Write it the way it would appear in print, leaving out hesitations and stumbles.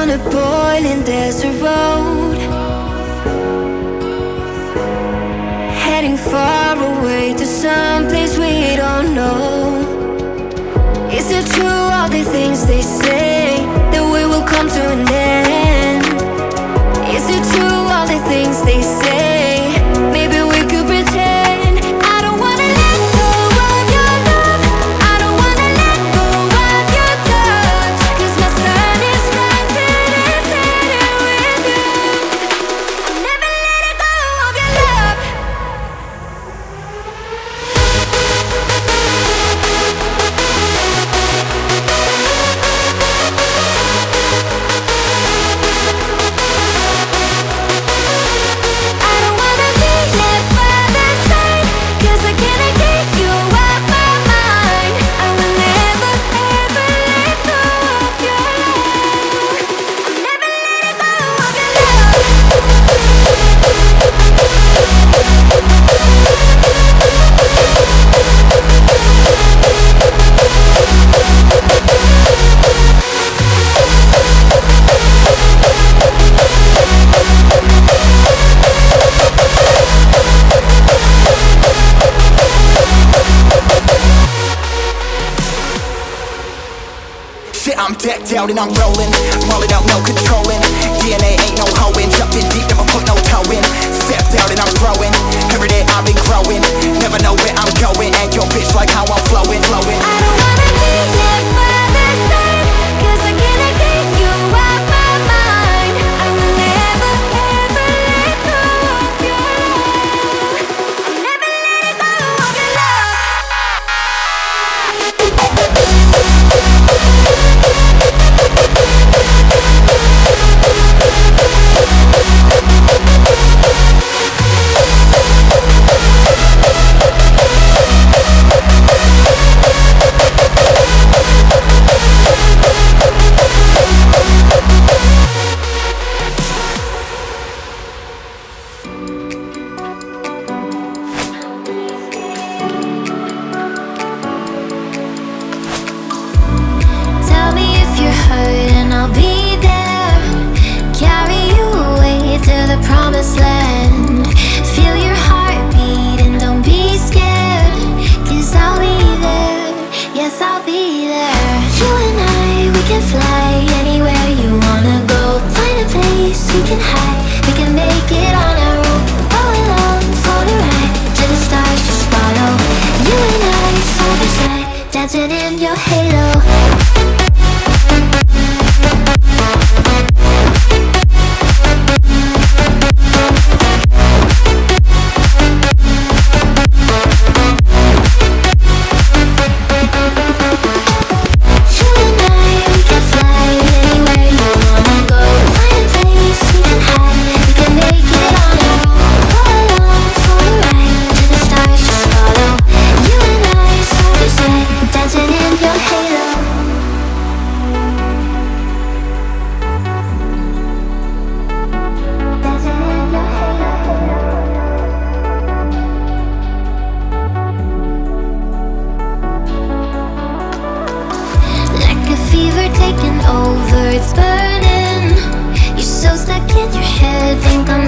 on a boiling desert road, heading far away to some place we don't know. Is it true all the things they say, that we will come to an end? Is it true all the things they say? Maybe we could pretend. I don't wanna let go of your love, I don't wanna let go of your touch, 'cause my sun is rising and setting with you. I'll never let it go of your love. I don't wanna be left by the side, 'cause I cannot get you off my mind. I will never, ever let go of your love. I'll never let it go of your love. Shit, I'm decked out and I'm rolling. Mullet out, no controlling. DNA ain't no hoeing. Jumped in deep, never put no toe in. Stepped out and I'm growing. Every day I've been growing. Never know where I'm going. And your bitch like how I'm flowing, flowing. I don't wanna be left by the side, 'cause I cannot get you off my mind. I will never, ever let go of your love. I'll never let it go of your love. Tell me if you're hurt and I'll be there. Carry you away to the promised land. Feel your heartbeat and don't be scared, 'cause I'll be there. Yes, I'll be there. You and I, we can fly anywhere you wanna go. Find a place we can hide, we can make it on our own. Go along for the ride, to the stars just follow. You and I, side by side, dancing in your halo. You and I, we can fly anywhere you wanna go. Find a place we can hide, we can make it on our own. Go along for the ride, to the stars just follow. You and I, side by side, dancing in your halo. Dancing in your halo. Like a fever taking over, it's burning. You're so stuck in your head, think I'm